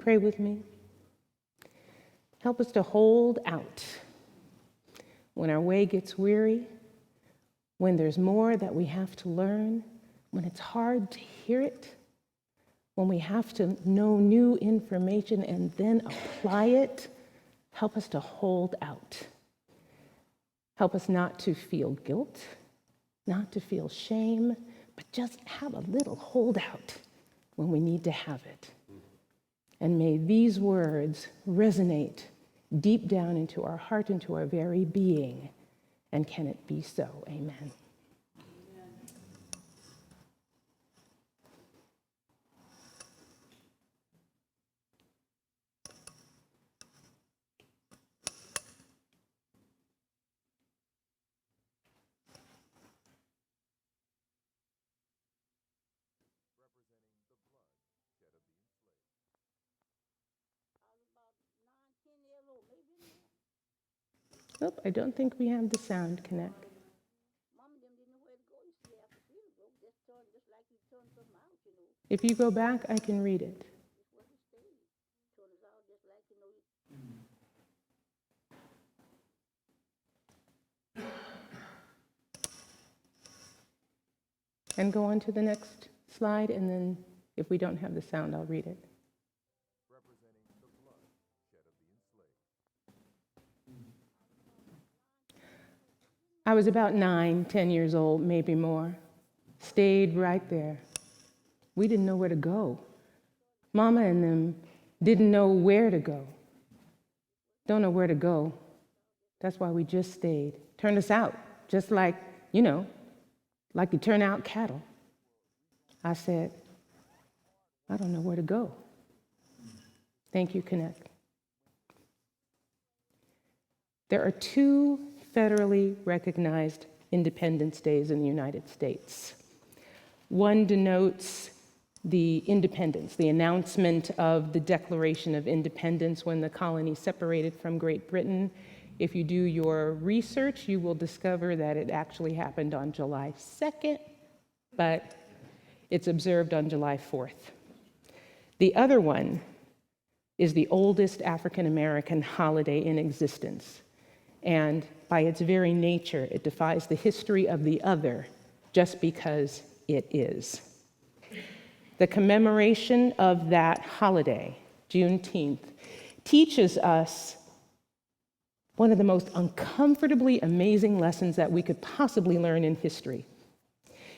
Pray with me. Help us to hold out when our way gets weary, when there's more that we have to learn, when it's hard to hear it, when we have to know new information and then apply it. Help us to hold out. Help us not to feel guilt, not to feel shame, but just have a little holdout when we need to have it. And may these words resonate deep down into our heart, into our very being. And can it be so? Amen. Oh, I don't think we have the sound connect. If you go back, I can read it. And go on to the next slide, and then if we don't have the sound, I'll read it. I was about 9, 10 years old, maybe more. Stayed right there. We didn't know where to go. Mama and them didn't know where to go. Don't know where to go. That's why we just stayed. Turned us out, just like, like you turn out cattle. I said, I don't know where to go. Thank you, Connect. There are 2 federally recognized Independence Days in the United States. One denotes the independence, the announcement of the Declaration of Independence when the colony separated from Great Britain. If you do your research, you will discover that it actually happened on July 2nd, but it's observed on July 4th. The other one is the oldest African American holiday in existence. And by its very nature, it defies the history of the other just because it is. The commemoration of that holiday, Juneteenth, teaches us one of the most uncomfortably amazing lessons that we could possibly learn in history.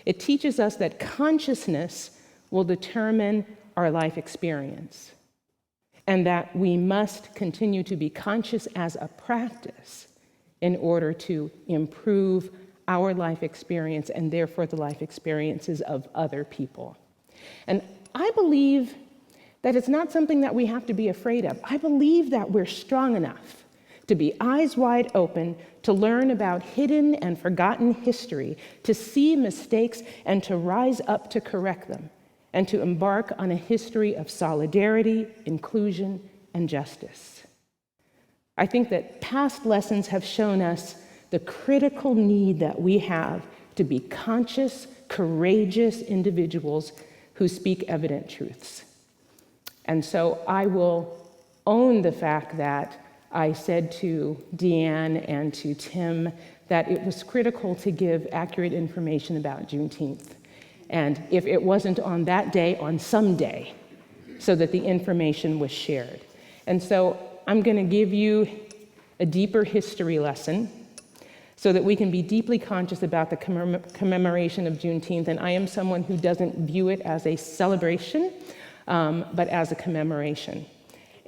It teaches us that consciousness will determine our life experience, and that we must continue to be conscious as a practice in order to improve our life experience and therefore the life experiences of other people. And I believe that it's not something that we have to be afraid of. I believe that we're strong enough to be eyes wide open, to learn about hidden and forgotten history, to see mistakes and to rise up to correct them, and to embark on a history of solidarity, inclusion, and justice. I think that past lessons have shown us the critical need that we have to be conscious, courageous individuals who speak evident truths. And so I will own the fact that I said to Deanne and to Tim that it was critical to give accurate information about Juneteenth. And if it wasn't on that day, on some day, so that the information was shared. And so I'm going to give you a deeper history lesson so that we can be deeply conscious about the commemoration of Juneteenth. And I am someone who doesn't view it as a celebration, but as a commemoration.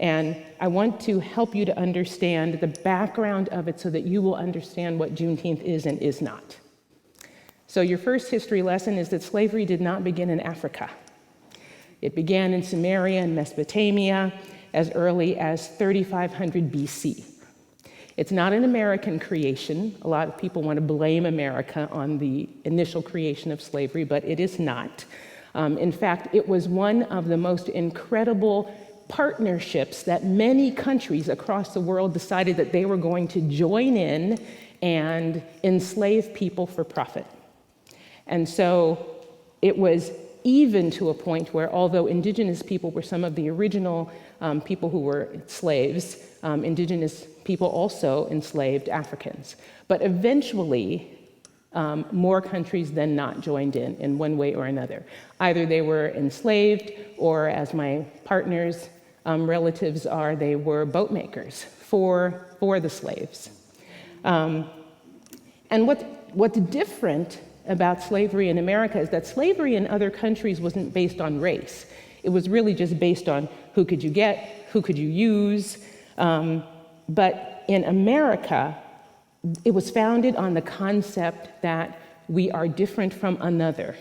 And I want to help you to understand the background of it so that you will understand what Juneteenth is and is not. So your first history lesson is that slavery did not begin in Africa. It began in Sumeria and Mesopotamia as early as 3500 BC. It's not an American creation. A lot of people want to blame America on the initial creation of slavery, but it is not. In fact, it was one of the most incredible partnerships that many countries across the world decided that they were going to join in and enslave people for profit. And so it was even to a point where, although indigenous people were some of the original people who were slaves, indigenous people also enslaved Africans. But eventually, more countries than not joined in one way or another. Either they were enslaved, or as my partner's relatives are, they were boat makers for the slaves. And what's different about slavery in America is that slavery in other countries wasn't based on race. It was really just based on who could you get, who could you use. But in America, it was founded on the concept that we are different from another,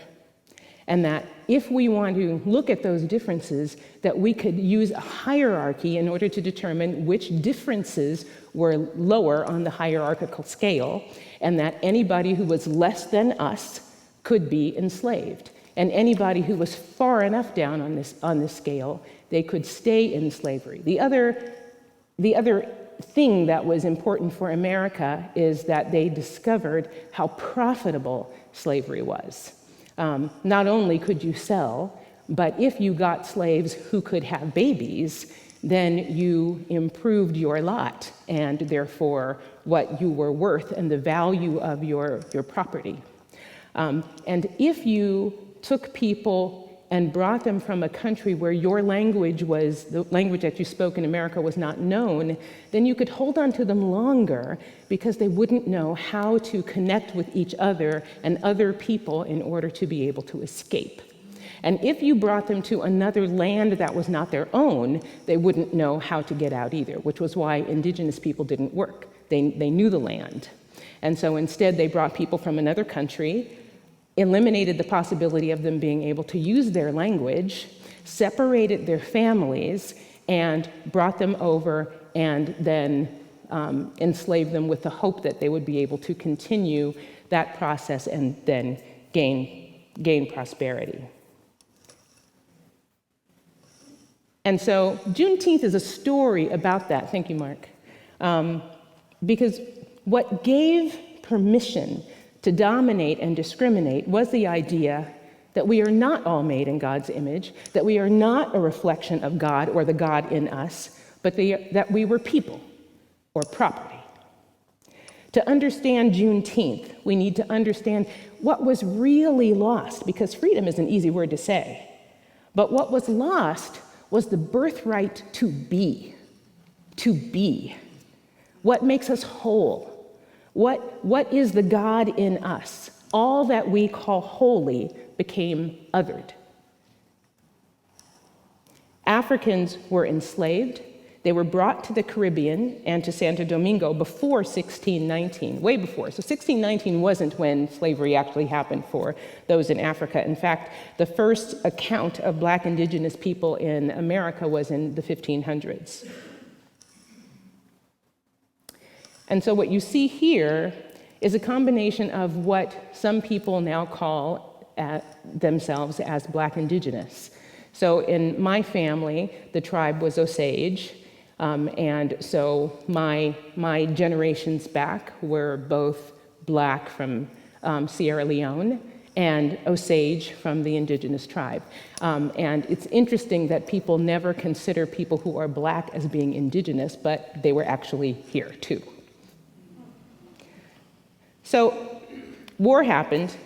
and that if we want to look at those differences, that we could use a hierarchy in order to determine which differences were lower on the hierarchical scale, and that anybody who was less than us could be enslaved. And anybody who was far enough down on this scale, they could stay in slavery. The other thing that was important for America is that they discovered how profitable slavery was. Not only could you sell, but if you got slaves who could have babies, then you improved your lot, and therefore what you were worth and the value of your property. And if you took people and brought them from a country where your language was, the language that you spoke in America was not known, then you could hold on to them longer because they wouldn't know how to connect with each other and other people in order to be able to escape. And if you brought them to another land that was not their own, they wouldn't know how to get out either, which was why indigenous people didn't work. They knew the land. And so instead they brought people from another country, eliminated the possibility of them being able to use their language, separated their families, and brought them over and then enslaved them with the hope that they would be able to continue that process and then gain prosperity. And so Juneteenth is a story about that. Thank you, Mark. Because what gave permission to dominate and discriminate was the idea that we are not all made in God's image, that we are not a reflection of God or the God in us, but that we were people or property. To understand Juneteenth, we need to understand what was really lost, because freedom is an easy word to say. But what was lost was the birthright to be. To be. What makes us whole? What is the God in us? All that we call holy became othered. Africans were enslaved. They were brought to the Caribbean and to Santo Domingo before 1619, way before. So 1619 wasn't when slavery actually happened for those in Africa. In fact, the first account of Black indigenous people in America was in the 1500s. And so what you see here is a combination of what some people now call themselves as Black indigenous. So in my family, the tribe was Osage, and so my generations back were both Black from Sierra Leone and Osage from the indigenous tribe. And it's interesting that people never consider people who are Black as being indigenous, but they were actually here too. So war happened,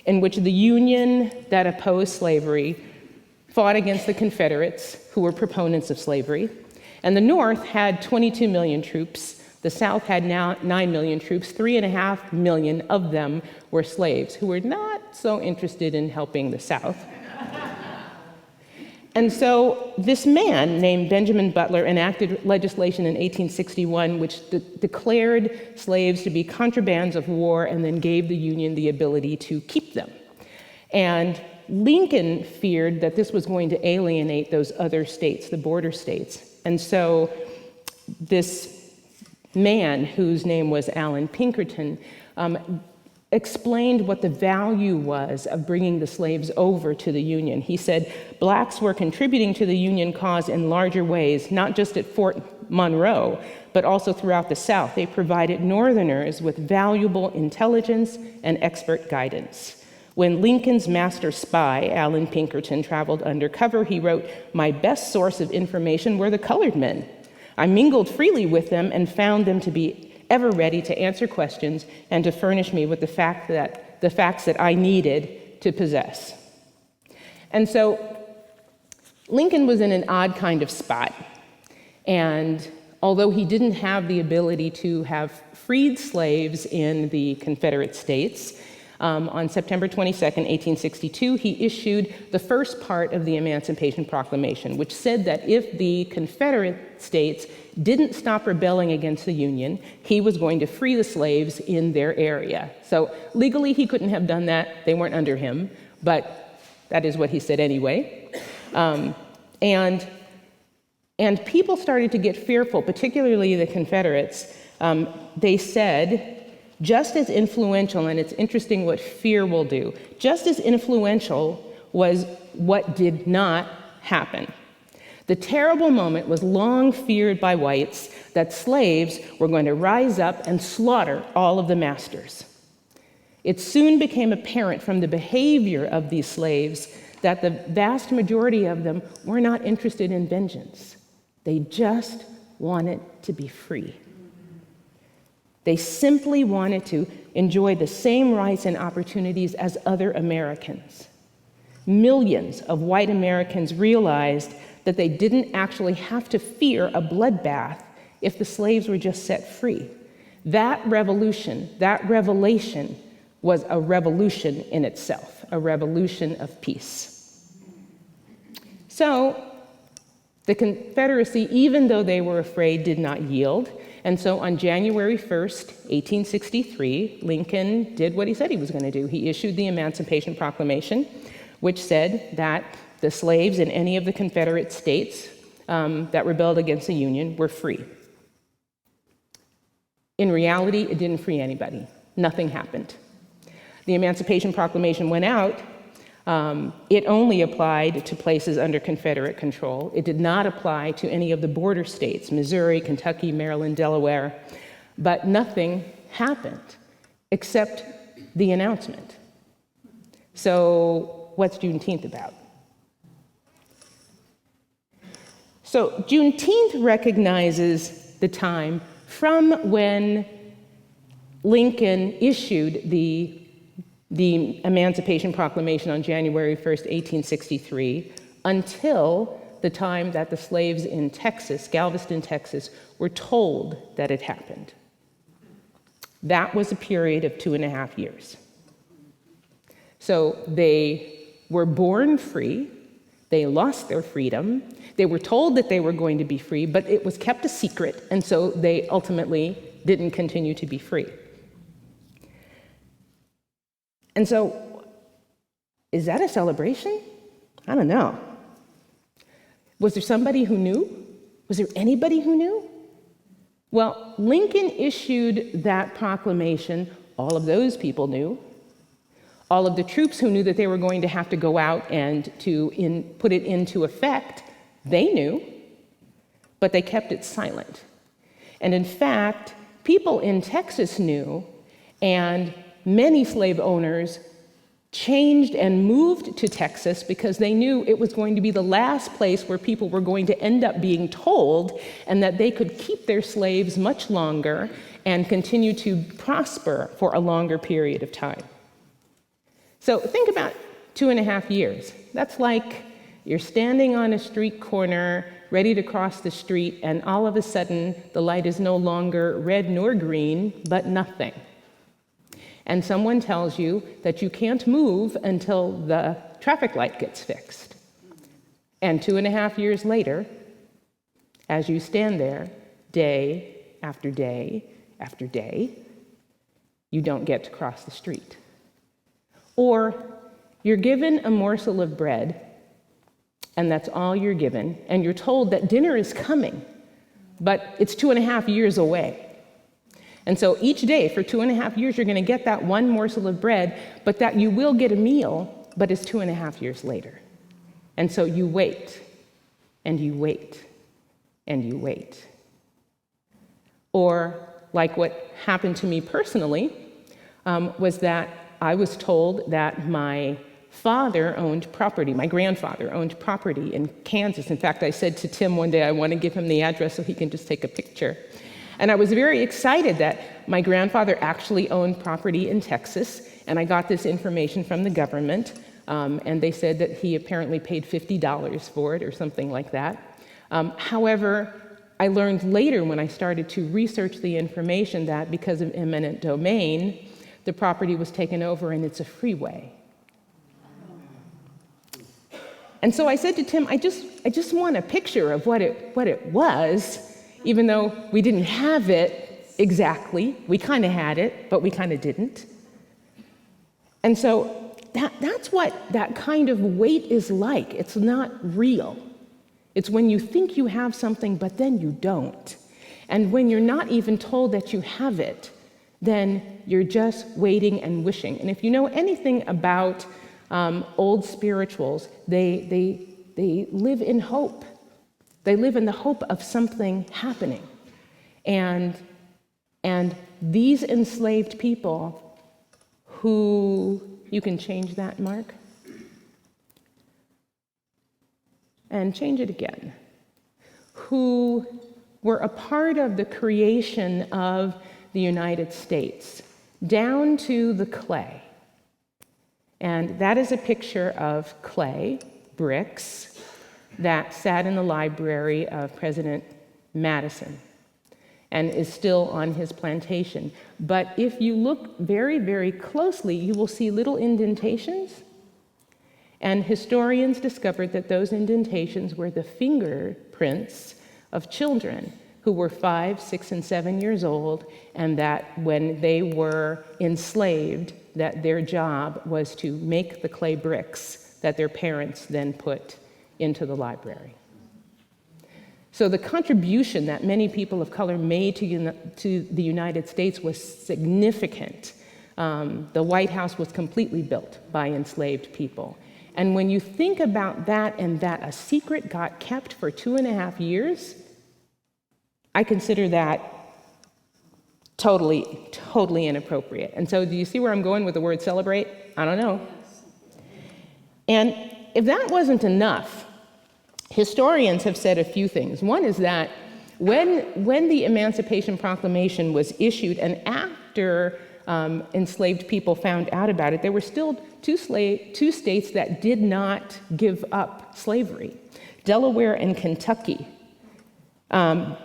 in which the Union that opposed slavery fought against the Confederates, who were proponents of slavery. And the North had 22 million troops. The South had now 9 million troops. 3.5 million of them were slaves who were not so interested in helping the South. And so this man named Benjamin Butler enacted legislation in 1861 which declared slaves to be contrabands of war and then gave the Union the ability to keep them. And Lincoln feared that this was going to alienate those other states, the border states. And so this man, whose name was Allan Pinkerton, explained what the value was of bringing the slaves over to the Union. He said, blacks were contributing to the Union cause in larger ways, not just at Fort Monroe, but also throughout the South. They provided Northerners with valuable intelligence and expert guidance. When Lincoln's master spy, Allan Pinkerton, traveled undercover, he wrote, "My best source of information were the colored men. I mingled freely with them and found them to be ever ready to answer questions and to furnish me with the facts that I needed to possess." And so Lincoln was in an odd kind of spot. And although he didn't have the ability to have freed slaves in the Confederate States, on September 22nd, 1862, he issued the first part of the Emancipation Proclamation, which said that if the Confederate States didn't stop rebelling against the Union, he was going to free the slaves in their area. So legally, he couldn't have done that. They weren't under him, but that is what he said anyway. And people started to get fearful, particularly the Confederates. They said, just as influential, and it's interesting what fear will do, just as influential was what did not happen. The terrible moment was long feared by whites that slaves were going to rise up and slaughter all of the masters. It soon became apparent from the behavior of these slaves that the vast majority of them were not interested in vengeance. They just wanted to be free. They simply wanted to enjoy the same rights and opportunities as other Americans. Millions of white Americans realized that they didn't actually have to fear a bloodbath if the slaves were just set free. That revolution, that revelation, was a revolution in itself, a revolution of peace. So the Confederacy, even though they were afraid, did not yield. And so on January 1st, 1863, Lincoln did what he said he was going to do. He issued the Emancipation Proclamation, which said that the slaves in any of the Confederate states that rebelled against the Union were free. In reality, it didn't free anybody. Nothing happened. The Emancipation Proclamation went out. It only applied to places under Confederate control. It did not apply to any of the border states, Missouri, Kentucky, Maryland, Delaware, but nothing happened except the announcement. So what's Juneteenth about? So Juneteenth recognizes the time from when Lincoln issued the Emancipation Proclamation on January 1st, 1863, until the time that the slaves in Texas, Galveston, Texas, were told that it happened. That was a period of 2.5 years. So they were born free, they lost their freedom, they were told that they were going to be free, but it was kept a secret, and so they ultimately didn't continue to be free. And so, is that a celebration? I don't know. Was there somebody who knew? Was there anybody who knew? Well, Lincoln issued that proclamation. All of those people knew. All of the troops who knew that they were going to have to go out and put it into effect, they knew, but they kept it silent. And in fact, people in Texas knew, and many slave owners changed and moved to Texas because they knew it was going to be the last place where people were going to end up being told, and that they could keep their slaves much longer and continue to prosper for a longer period of time. So think about 2.5 years. That's like you're standing on a street corner, ready to cross the street, and all of a sudden the light is no longer red nor green, but nothing. And someone tells you that you can't move until the traffic light gets fixed. And 2.5 years later, as you stand there, day after day after day, you don't get to cross the street. Or you're given a morsel of bread, and that's all you're given, and you're told that dinner is coming, but it's 2.5 years away. And so each day for 2.5 years, you're going to get that one morsel of bread, but that you will get a meal, but it's 2.5 years later. And so you wait, and you wait, and you wait. Or like what happened to me personally, was that I was told that my father owned property, my grandfather owned property in Kansas. In fact, I said to Tim one day, I want to give him the address so he can just take a picture. And I was very excited that my grandfather actually owned property in Texas, and I got this information from the government, and they said that he apparently paid $50 for it or something like that. However, I learned later when I started to research the information that because of eminent domain, the property was taken over and it's a freeway. And so I said to Tim, I just want a picture of what it was, even though we didn't have it exactly. We kind of had it, but we kind of didn't. And so that's what that kind of wait is like. It's not real. It's when you think you have something, but then you don't. And when you're not even told that you have it, then you're just waiting and wishing. And if you know anything about old spirituals, they live in hope. They live in the hope of something happening. And these enslaved people who, you can change that, Mark? And change it again, who were a part of the creation of the United States, down to the clay. And that is a picture of clay, bricks, that sat in the library of President Madison and is still on his plantation. But if you look very, very closely, you will see little indentations. And historians discovered that those indentations were the fingerprints of children who were 5, 6, and 7 years old, and that when they were enslaved, that their job was to make the clay bricks that their parents then put into the library. So the contribution that many people of color made to the United States was significant. The White House was completely built by enslaved people. And when you think about that and that a secret got kept for 2.5 years, I consider that totally, totally inappropriate. And so do you see where I'm going with the word celebrate? I don't know. And if that wasn't enough, historians have said a few things. One is that when the Emancipation Proclamation was issued and after enslaved people found out about it, there were still two states that did not give up slavery, Delaware and Kentucky.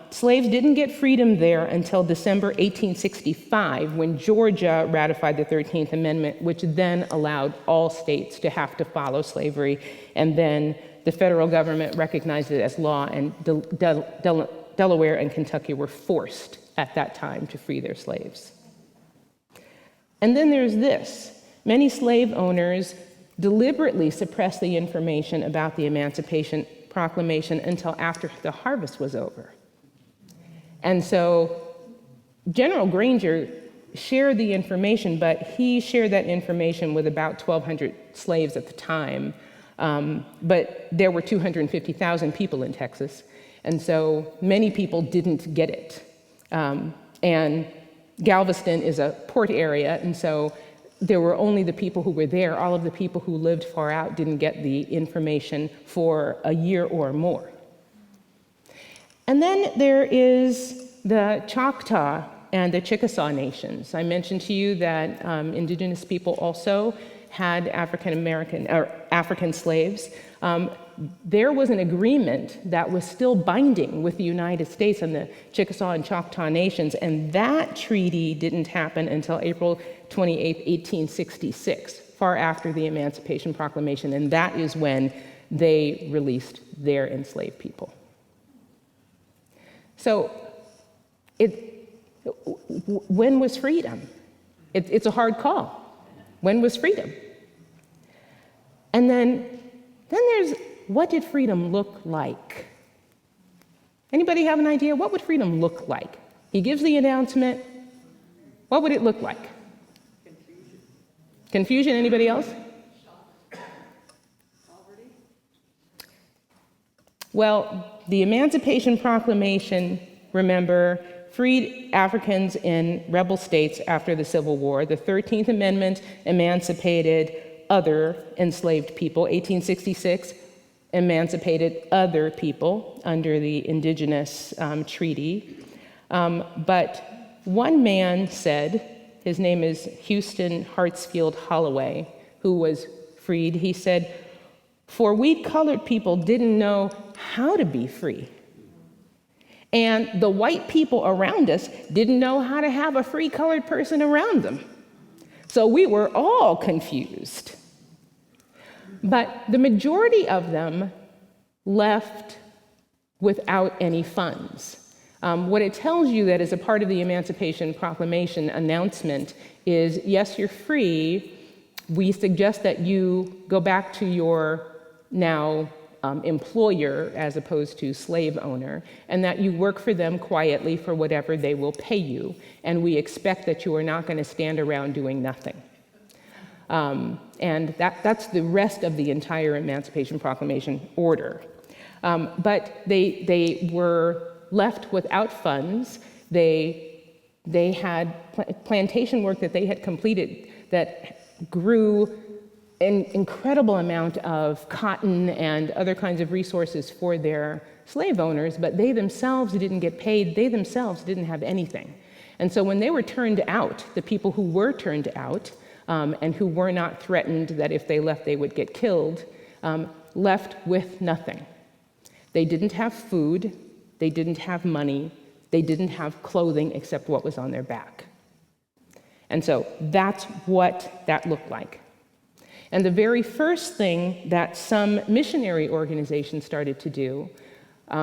Slaves didn't get freedom there until December 1865, when Georgia ratified the 13th Amendment, which then allowed all states to have to follow slavery. And then the federal government recognized it as law, and Delaware and Kentucky were forced at that time to free their slaves. And then there's this. Many slave owners deliberately suppressed the information about the Emancipation Proclamation until after the harvest was over. And so General Granger shared the information, but he shared that information with about 1,200 slaves at the time. But there were 250,000 people in Texas, and so many people didn't get it. And Galveston is a port area, and so there were only the people who were there. All of the people who lived far out didn't get the information for a year or more. And then there is the Choctaw and the Chickasaw nations. I mentioned to you that Indigenous people also had African slaves. There was an agreement that was still binding with the United States and the Chickasaw and Choctaw nations, and that treaty didn't happen until April 28, 1866, far after the Emancipation Proclamation, and that is when they released their enslaved people. So when was freedom? It's a hard call. When was freedom? And then there's, what did freedom look like? Anybody have an idea? What would freedom look like? He gives the announcement. What would it look like? Confusion. Confusion, anybody else? Shock. Poverty. Well, the Emancipation Proclamation, remember, freed Africans in rebel states after the Civil War. The 13th Amendment emancipated other enslaved people. 1866 emancipated other people under the Indigenous treaty. But one man said, his name is Houston Hartsfield Holloway, who was freed. He said, "For we colored people didn't know how to be free. And the white people around us didn't know how to have a free colored person around them. So we were all confused." But the majority of them left without any funds. What it tells you that as a part of the Emancipation Proclamation announcement is, yes, you're free. We suggest that you go back to your now employer as opposed to slave owner, and that you work for them quietly for whatever they will pay you. And we expect that you are not going to stand around doing nothing. And that's the rest of the entire Emancipation Proclamation order. But they were left without funds. They had plantation work that they had completed that grew an incredible amount of cotton and other kinds of resources for their slave owners, but they themselves didn't get paid. They themselves didn't have anything. And so when they were turned out, the people who were turned out and who were not threatened that if they left they would get killed, left with nothing. They didn't have food, they didn't have money, they didn't have clothing except what was on their back. And so that's what that looked like. And the very first thing that some missionary organizations started to do,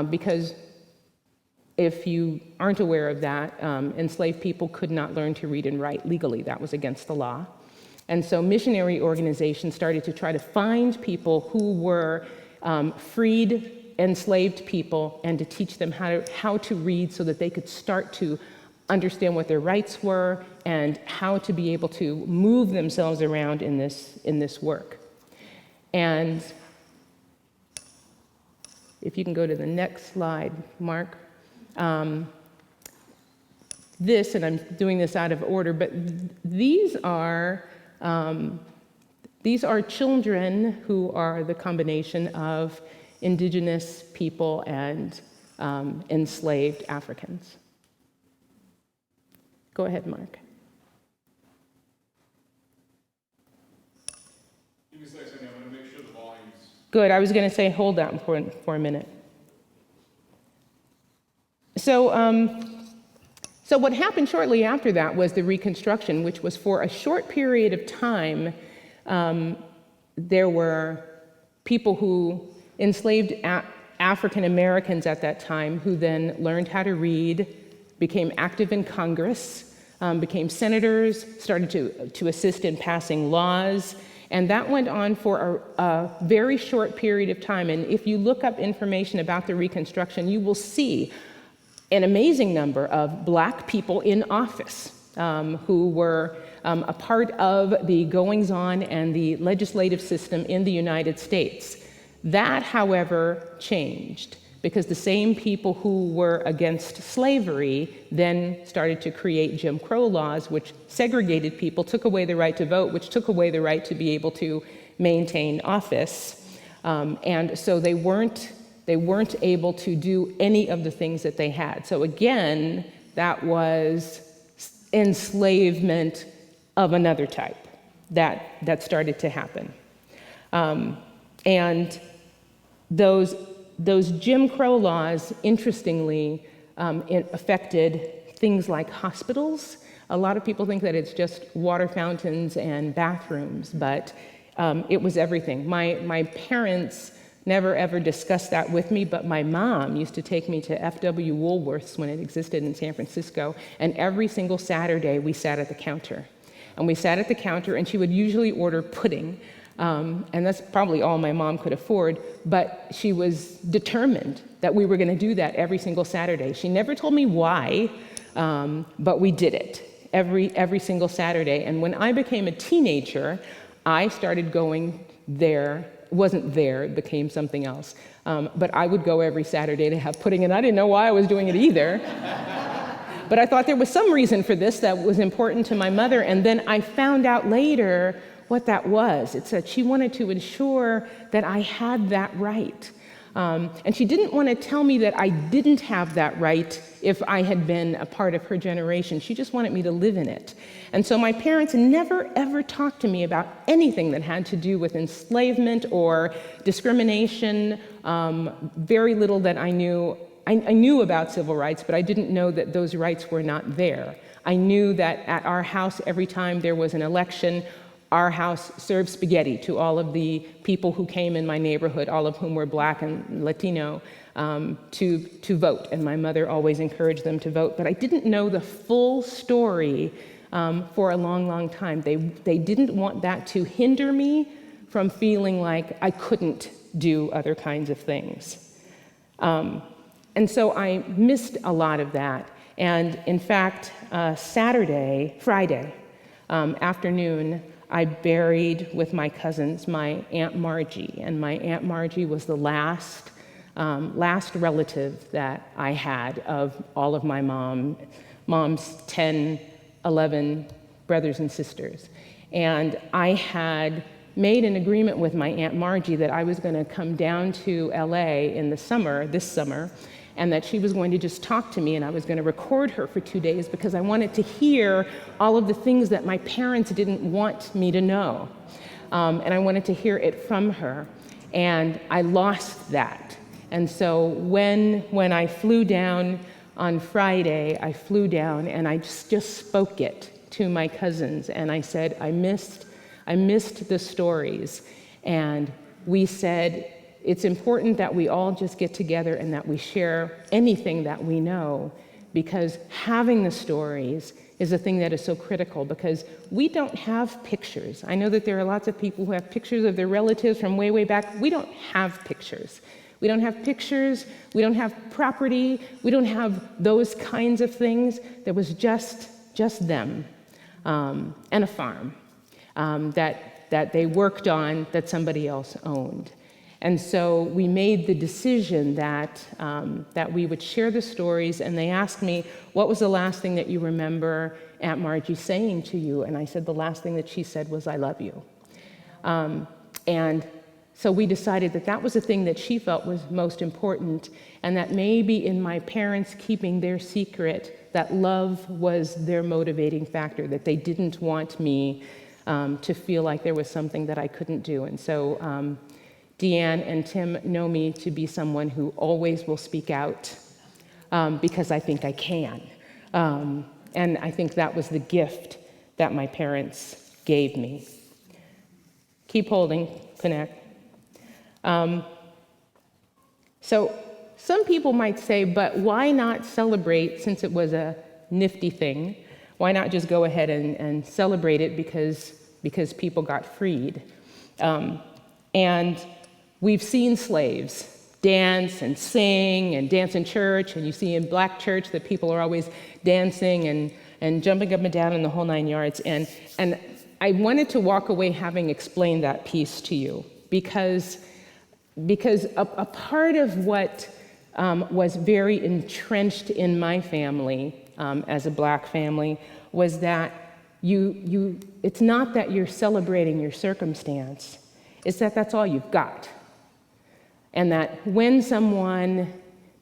because if you aren't aware of that, enslaved people could not learn to read and write legally. That was against the law. And so missionary organizations started to try to find people who were freed enslaved people and to teach them how to read so that they could start to understand what their rights were and how to be able to move themselves around in this work. And if you can go to the next slide, Mark. This, and I'm doing this out of order, but these are children who are the combination of Indigenous people and enslaved Africans. Go ahead, Mark. Give me a second, I'm going to make sure the volume's... Good, I was going to say hold that for a minute. So what happened shortly after that was the Reconstruction, which was for a short period of time. There were people who enslaved African Americans at that time who then learned how to read, became active in Congress, became senators, started to assist in passing laws, and that went on for a very short period of time. And if you look up information about the Reconstruction, you will see an amazing number of Black people in office who were a part of the goings-on and the legislative system in the United States. That, however, changed because the same people who were against slavery then started to create Jim Crow laws, which segregated people, took away the right to vote, which took away the right to be able to maintain office. And so they weren't able to do any of the things that they had. So again, that was enslavement of another type that started to happen. And those Jim Crow laws, interestingly, it affected things like hospitals. A lot of people think that it's just water fountains and bathrooms, but it was everything. My parents never ever discussed that with me, but my mom used to take me to FW Woolworth's when it existed in San Francisco, and every single Saturday we sat at the counter. And we sat at the counter, and she would usually order pudding, and that's probably all my mom could afford, but she was determined that we were going to do that every single Saturday. She never told me why, but we did it every single Saturday. And when I became a teenager, I started going there. Wasn't there, it became something else. But I would go every Saturday to have pudding, and I didn't know why I was doing it either. But I thought there was some reason for this that was important to my mother, and then I found out later what that was. It's that she wanted to ensure that I had that right. And she didn't want to tell me that I didn't have that right if I had been a part of her generation. She just wanted me to live in it. And so my parents never, ever talked to me about anything that had to do with enslavement or discrimination. Very little that I knew. I knew about civil rights, but I didn't know that those rights were not there. I knew that at our house, every time there was an election, our house served spaghetti to all of the people who came in my neighborhood, all of whom were Black and Latino, to vote. And my mother always encouraged them to vote. But I didn't know the full story for a long, long time. They didn't want that to hinder me from feeling like I couldn't do other kinds of things. And so I missed a lot of that. And in fact, Friday afternoon, I buried with my cousins my Aunt Margie. And my Aunt Margie was the last relative that I had of all of my mom's 10, 11 brothers and sisters. And I had made an agreement with my Aunt Margie that I was going to come down to LA in the summer, this summer, and that she was going to just talk to me, and I was going to record her for 2 days because I wanted to hear all of the things that my parents didn't want me to know. And I wanted to hear it from her. And I lost that. And so when I flew down on Friday, I flew down and I just spoke it to my cousins. And I said, I missed the stories. And we said, it's important that we all just get together and that we share anything that we know, because having the stories is a thing that is so critical, because we don't have pictures. I know that there are lots of people who have pictures of their relatives from way, way back. We don't have pictures. We don't have pictures. We don't have property. We don't have those kinds of things. There was just them and a farm that they worked on that somebody else owned. And so we made the decision that we would share the stories, and they asked me, what was the last thing that you remember Aunt Margie saying to you? And I said the last thing that she said was, I love you. And so we decided that that was the thing that she felt was most important, and that maybe in my parents keeping their secret, that love was their motivating factor, that they didn't want me to feel like there was something that I couldn't do. And so Deanne and Tim know me to be someone who always will speak out because I think I can. And I think that was the gift that my parents gave me. Keep holding, connect. So some people might say, but why not celebrate, since it was a nifty thing? Why not just go ahead and celebrate it because people got freed? And we've seen slaves dance and sing and dance in church, and you see in Black church that people are always dancing and jumping up and down in the whole 9 yards. And I wanted to walk away having explained that piece to you, because a part of what was very entrenched in my family as a Black family was that it's not that you're celebrating your circumstance, it's that that's all you've got. And that when someone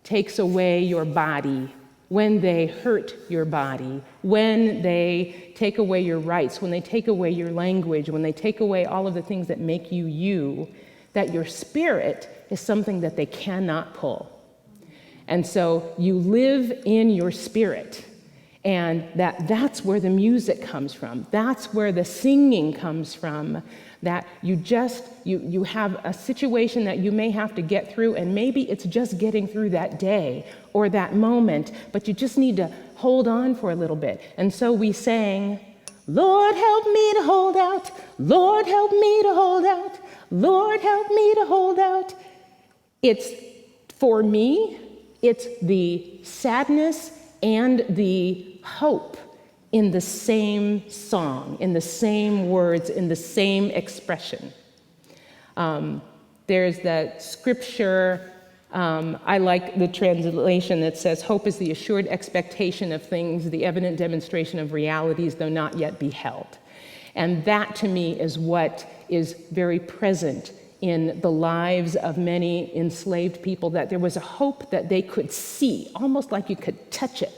takes away your body, when they hurt your body, when they take away your rights, when they take away your language, when they take away all of the things that make you you, that your spirit is something that they cannot pull. And so you live in your spirit. And that's where the music comes from. That's where the singing comes from. That you have a situation that you may have to get through, and maybe it's just getting through that day or that moment, but you just need to hold on for a little bit. And so we sang, Lord, help me to hold out. Lord, help me to hold out. Lord, help me to hold out. It's, for me, it's the sadness and the hope in the same song, in the same words, in the same expression. There's that scripture, I like the translation that says, hope is the assured expectation of things, the evident demonstration of realities, though not yet beheld. And that, to me, is what is very present in the lives of many enslaved people, that there was a hope that they could see, almost like you could touch it.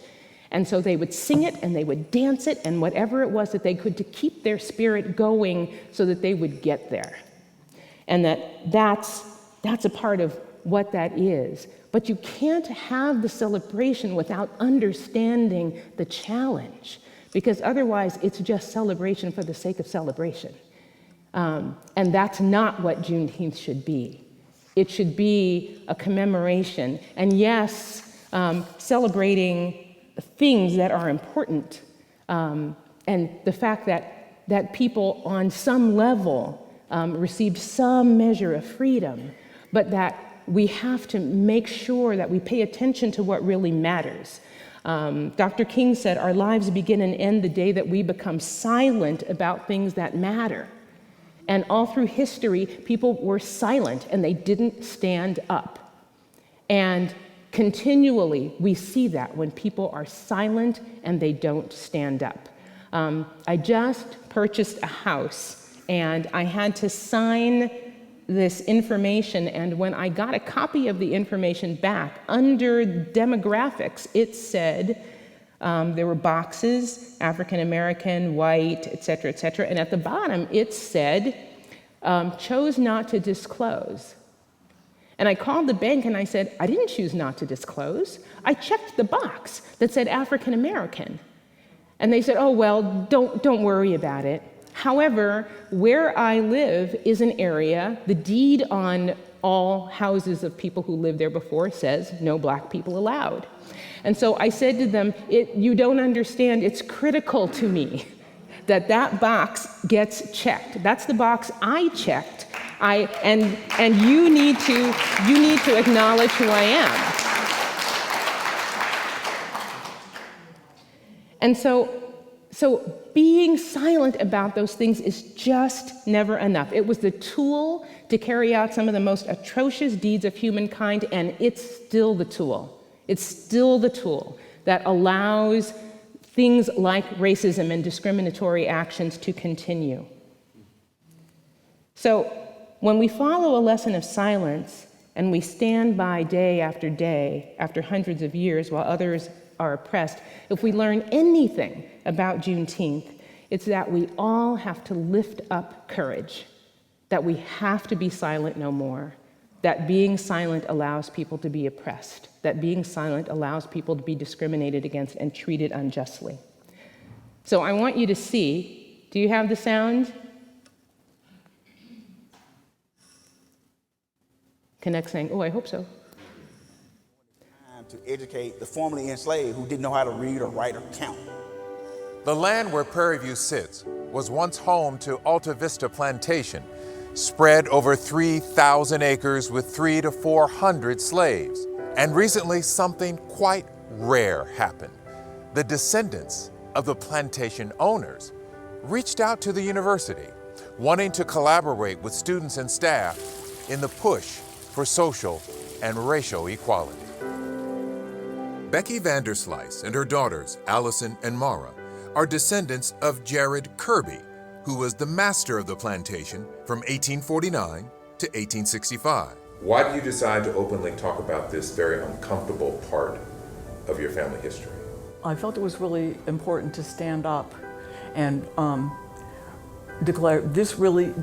And so they would sing it and they would dance it, and whatever it was that they could to keep their spirit going so that they would get there. And that's a part of what that is. But you can't have the celebration without understanding the challenge, because otherwise it's just celebration for the sake of celebration. And that's not what Juneteenth should be. It should be a commemoration, and yes, celebrating things that are important, and the fact that people on some level received some measure of freedom, but that we have to make sure that we pay attention to what really matters. Dr. King said, our lives begin and end the day that we become silent about things that matter. And all through history, people were silent and they didn't stand up. And continually, we see that when people are silent and they don't stand up. I just purchased a house and I had to sign this information, and when I got a copy of the information back, under demographics, it said there were boxes, African American, white, et cetera, and at the bottom it said, chose not to disclose. And I called the bank and I said, I didn't choose not to disclose. I checked the box that said African American. And they said, oh, well, don't worry about it. However, where I live is an area, the deed on all houses of people who lived there before says no black people allowed. And so I said to them, you don't understand, it's critical to me that that box gets checked. That's the box I checked. And you need to acknowledge who I am. And so being silent about those things is just never enough. It was the tool to carry out some of the most atrocious deeds of humankind, and it's still the tool. It's still the tool that allows things like racism and discriminatory actions to continue. So when we follow a lesson of silence and we stand by day after hundreds of years while others are oppressed, if we learn anything about Juneteenth, it's that we all have to lift up courage, that we have to be silent no more, that being silent allows people to be oppressed, that being silent allows people to be discriminated against and treated unjustly. So I want you to see, do you have the sound? Connect saying, oh, I hope so. To educate the formerly enslaved who didn't know how to read or write or count. The land where Prairie View sits was once home to Alta Vista Plantation, spread over 3,000 acres with 300 to 400 slaves. And recently, something quite rare happened. The descendants of the plantation owners reached out to the university, wanting to collaborate with students and staff in the push for social and racial equality. Becky Vanderslice and her daughters, Allison and Mara, are descendants of Jared Kirby, who was the master of the plantation from 1849 to 1865. Why do you decide to openly talk about this very uncomfortable part of your family history? I felt it was really important to stand up and declare this really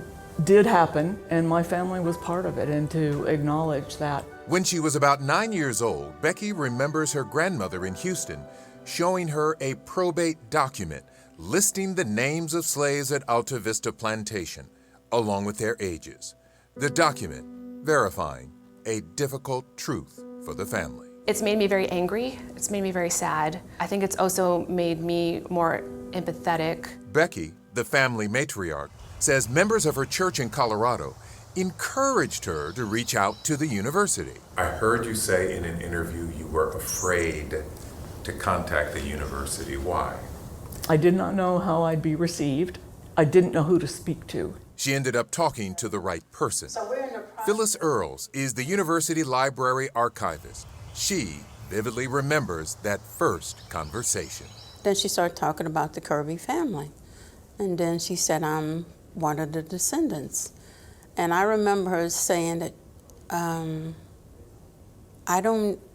did happen and my family was part of it, and to acknowledge that. When she was about 9 years old, Becky remembers her grandmother in Houston showing her a probate document listing the names of slaves at Alta Vista Plantation, along with their ages. The document verifying a difficult truth for the family. It's made me very angry. It's made me very sad. I think it's also made me more empathetic. Becky, the family matriarch, says members of her church in Colorado encouraged her to reach out to the university. I heard you say in an interview you were afraid to contact the university. Why? I did not know how I'd be received. I didn't know who to speak to. She ended up talking to the right person. Phyllis Earls is the university library archivist. She vividly remembers that first conversation. Then she started talking about the Kirby family. And then she said, I'm one of the descendants. And I remember her saying that,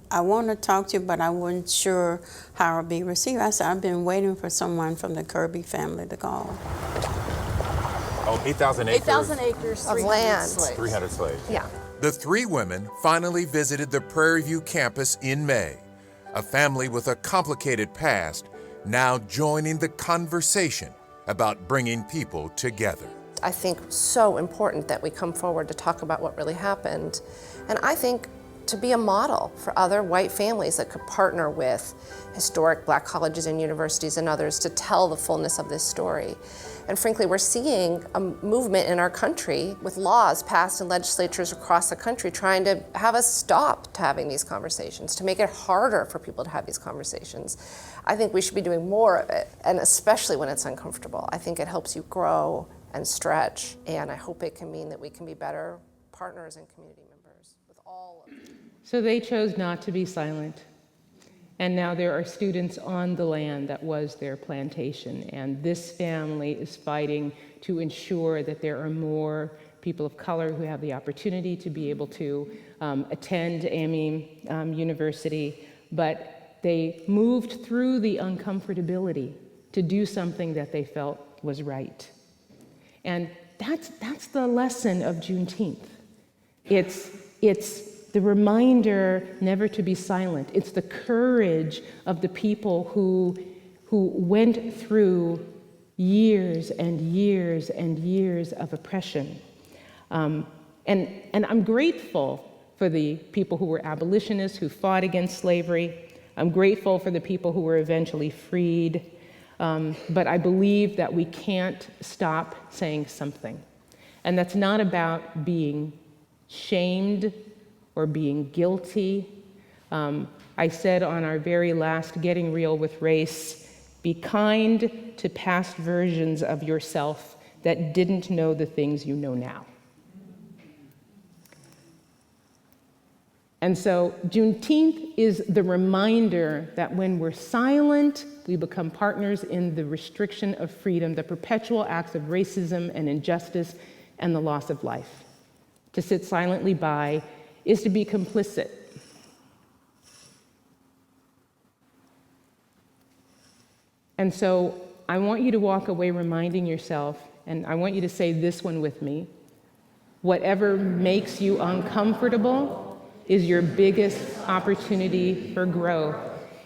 I want to talk to you, but I wasn't sure how I'll be received. I said, I've been waiting for someone from the Kirby family to call. Oh, 8,000 acres. 8,000 acres, Of 300 land. slaves. 300 slaves. Yeah. The three women finally visited the Prairie View campus in May. A family with a complicated past now joining the conversation about bringing people together. I think so important that we come forward to talk about what really happened. And I think to be a model for other white families that could partner with historic Black colleges and universities and others to tell the fullness of this story. And frankly, we're seeing a movement in our country with laws passed in legislatures across the country trying to have us stop to having these conversations, to make it harder for people to have these conversations. I think we should be doing more of it, and especially when it's uncomfortable. I think it helps you grow and stretch, and I hope it can mean that we can be better partners and community members with all of them. So they chose not to be silent. And now there are students on the land that was their plantation. And this family is fighting to ensure that there are more people of color who have the opportunity to be able to attend AME University. But they moved through the uncomfortability to do something that they felt was right. And that's the lesson of Juneteenth. It's the reminder never to be silent. It's the courage of the people who went through years and years and years of oppression. And I'm grateful for the people who were abolitionists, who fought against slavery. I'm grateful for the people who were eventually freed. But I believe that we can't stop saying something. And that's not about being shamed or being guilty. I said on our very last Getting Real with Race, be kind to past versions of yourself that didn't know the things you know now. And so Juneteenth is the reminder that when we're silent, we become partners in the restriction of freedom, the perpetual acts of racism and injustice and the loss of life. To sit silently by is to be complicit. And so I want you to walk away reminding yourself, and I want you to say this one with me, whatever makes you uncomfortable is your biggest opportunity for growth.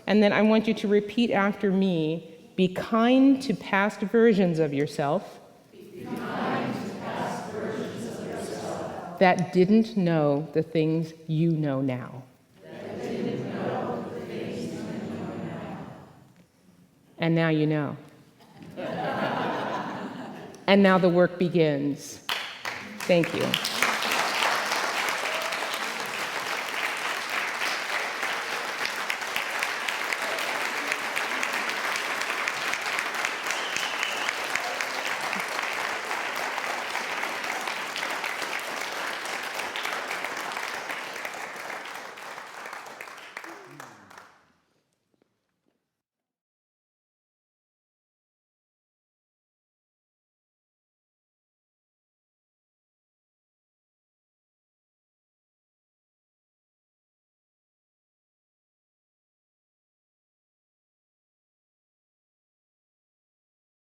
And then I want you to repeat after me, be kind to past versions of yourself. Be kind to past versions of yourself. That didn't know the things you know now. That didn't know the things you know now. And now you know. And now the work begins. Thank you.